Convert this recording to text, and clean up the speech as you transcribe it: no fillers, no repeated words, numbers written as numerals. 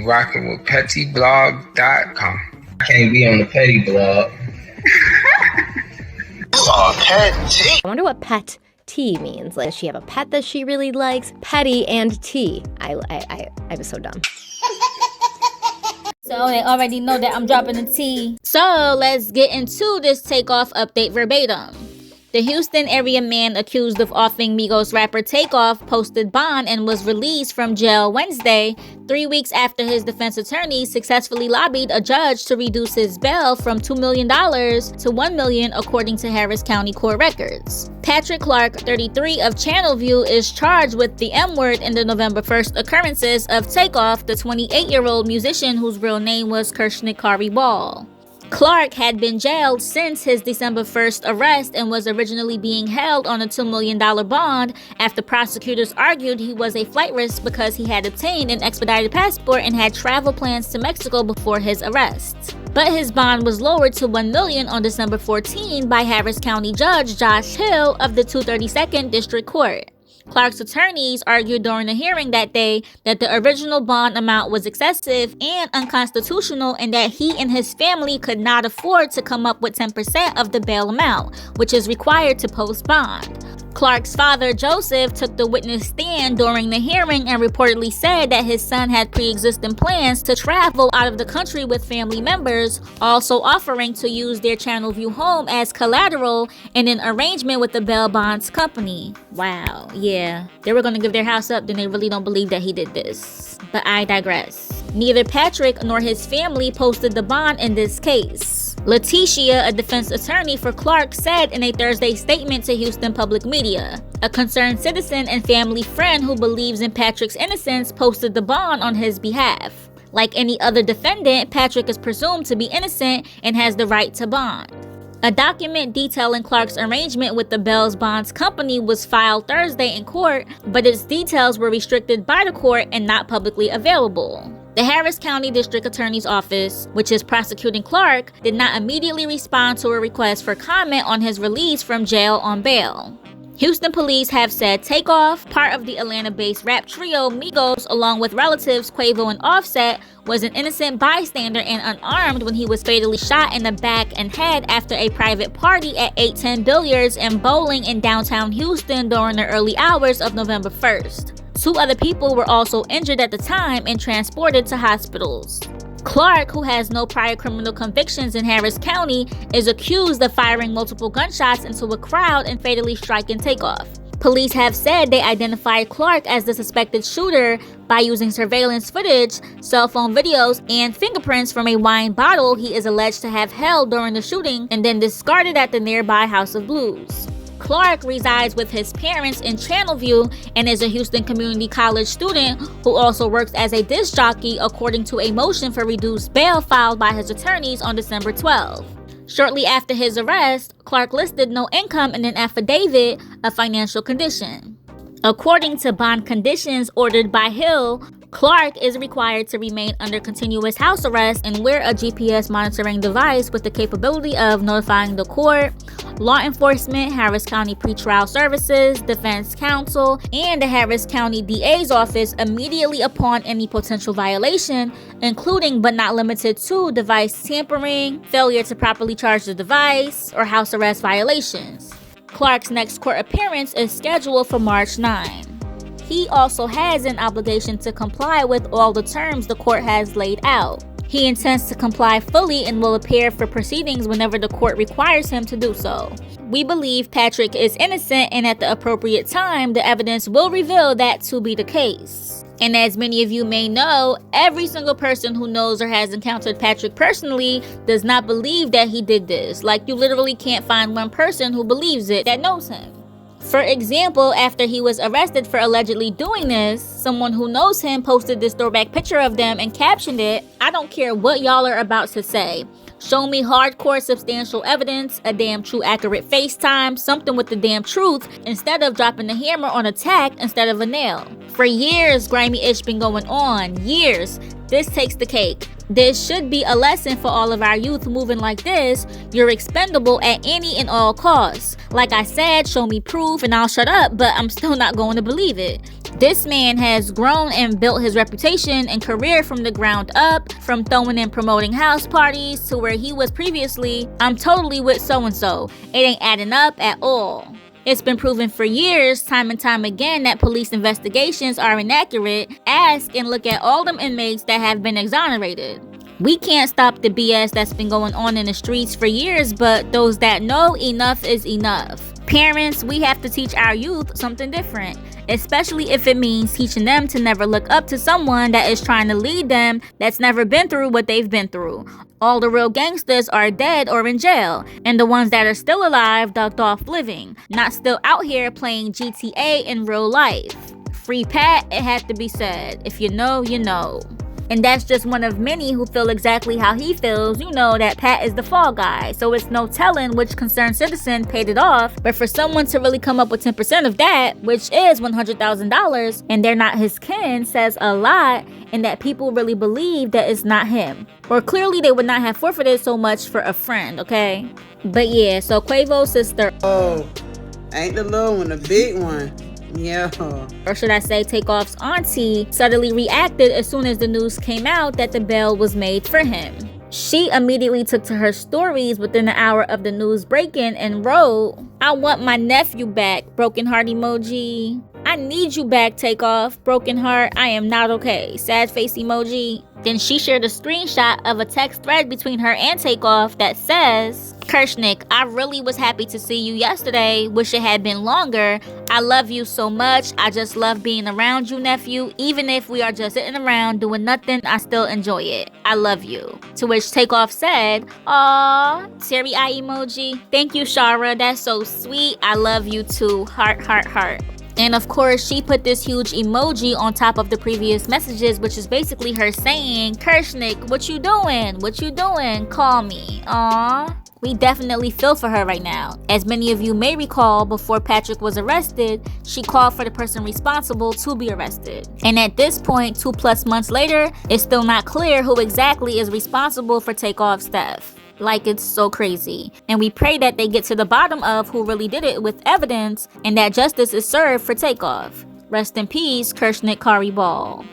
Rocking with pettyblog.com. I can't be on the petty blog. Petty. I wonder what pet tea means. Like, does she have a pet that she really likes? Petty and tea. I was so dumb. So they already know that I'm dropping the tea. So let's get into this Takeoff update verbatim. The Houston area man accused of offing Migos rapper Takeoff posted bond and was released from jail Wednesday, 3 weeks after his defense attorney successfully lobbied a judge to reduce his bail from $2 million to $1 million, according to Harris County court records. Patrick Clark, 33, of Channelview is charged with the M-word in the November 1st occurrences of Takeoff, the 28-year-old musician whose real name was Kirsnick Khari Ball. Clark had been jailed since his December 1st arrest and was originally being held on a $2 million bond after prosecutors argued he was a flight risk because he had obtained an expedited passport and had travel plans to Mexico before his arrest. But his bond was lowered to $1 million on December 14 by Harris County Judge Josh Hill of the 232nd District Court. Clark's attorneys argued during the hearing that day that the original bond amount was excessive and unconstitutional and that he and his family could not afford to come up with 10% of the bail amount, which is required to post bond. Clark's father, Joseph, took the witness stand during the hearing and reportedly said that his son had pre-existing plans to travel out of the country with family members, also offering to use their Channelview home as collateral in an arrangement with the bail bonds company. Wow, yeah. They were going to give their house up, then they really don't believe that he did this. But I digress. Neither Patrick nor his family posted the bond in this case. Letitia, a defense attorney for Clark, said in a Thursday statement to Houston Public Media, a concerned citizen and family friend who believes in Patrick's innocence posted the bond on his behalf. Like any other defendant, Patrick is presumed to be innocent and has the right to bond. A document detailing Clark's arrangement with the bail bonds company was filed Thursday in court, but its details were restricted by the court and not publicly available. The Harris County District Attorney's Office, which is prosecuting Clark, did not immediately respond to a request for comment on his release from jail on bail. Houston police have said Takeoff, part of the Atlanta-based rap trio Migos, along with relatives QUAVO and Offset, was an innocent bystander and unarmed when he was fatally shot in the back and head after a private party at 810 Billiards and Bowling in downtown Houston during the early hours of November 1st. 2 other people were also injured at the time and transported to hospitals. Clark, who has no prior criminal convictions in Harris County, is accused of firing multiple gunshots into a crowd and fatally striking Takeoff. Police have said they identified Clark as the suspected shooter by using surveillance footage, cell phone videos, and fingerprints from a wine bottle he is alleged to have held during the shooting and then discarded at the nearby House of Blues. Clark resides with his parents in Channelview and is a Houston Community College student who also works as a disc jockey, according to a motion for reduced bail filed by his attorneys on December 12. Shortly after his arrest, Clark listed no income in an affidavit of financial condition. According to bond conditions ordered by Hill, Clark is required to remain under continuous house arrest and wear a GPS monitoring device with the capability of notifying the court, law enforcement, Harris County Pretrial Services, Defense Counsel, and the Harris County DA's office immediately upon any potential violation, including but not limited to device tampering, failure to properly charge the device, or house arrest violations. Clark's next court appearance is scheduled for March 9. He also has an obligation to comply with all the terms the court has laid out. He intends to comply fully and will appear for proceedings whenever the court requires him to do so. We believe Patrick is innocent, and at the appropriate time, the evidence will reveal that to be the case. And as many of you may know, every single person who knows or has encountered Patrick personally does not believe that he did this. Like, you literally can't find one person who believes it that knows him. For example, after he was arrested for allegedly doing this, someone who knows him posted this throwback picture of them and captioned it, "I don't care what y'all are about to say. Show me hardcore substantial evidence, a damn true accurate FaceTime, something with the damn truth, instead of dropping the hammer on a tack instead of a nail." For years, grimy ish been going on. Years. This takes the cake. This should be a lesson for all of our youth moving like this. You're expendable at any and all costs. Like I said, show me proof and I'll shut up, but I'm still not going to believe it. This man has grown and built his reputation and career from the ground up, from throwing and promoting house parties to where he was previously. I'm totally with so-and-so. It ain't adding up at all. It's been proven for years, time and time again, that police investigations are inaccurate. Ask and look at all them inmates that have been exonerated. We can't stop the BS that's been going on in the streets for years, but those that know, enough is enough. Parents, we have to teach our youth something different, especially if it means teaching them to never look up to someone that is trying to lead them that's never been through what they've been through. All the real gangsters are dead or in jail, and the ones that are still alive ducked off living, not still out here playing GTA in real life. Free Pat, it had to be said. If you know, you know. And that's just one of many who feel exactly how he feels. You know that Pat is the fall guy, so it's no telling which concerned citizen paid it off. But for someone to really come up with 10% of that, which is $100,000, and they're not his kin, says a lot, and that people really believe that it's not him. Or clearly they would not have forfeited so much for a friend, okay? But yeah, so Quavo's sister, oh, ain't the little one, the big one. Yeah. Or should I say Takeoff's auntie, suddenly reacted as soon as the news came out that the bail was made for him. She immediately took to her stories within an hour of the news breaking and wrote, "I want my nephew back, broken heart emoji. I need you back, Takeoff, broken heart. I am not okay, sad face emoji." Then she shared a screenshot of a text thread between her and Takeoff that says, "Kirsnick, I really was happy to see you yesterday. Wish it had been longer. I love you so much. I just love being around you, nephew. Even if we are just sitting around doing nothing, I still enjoy it. I love you." To which Takeoff said, "Aww, teary eye emoji. Thank you, Shara. That's so sweet. I love you too. Heart, heart, heart." And of course, she put this huge emoji on top of the previous messages, which is basically her saying, "Kirsnick, what you doing? What you doing? Call me." Aww. We definitely feel for her right now. As many of you may recall, before Patrick was arrested, she called for the person responsible to be arrested. And at this point, 2+ months later, it's still not clear who exactly is responsible for Takeoff's death. Like, it's so crazy. And we pray that they get to the bottom of who really did it with evidence and that justice is served for Takeoff. Rest in peace, Kirsnick Khari Ball.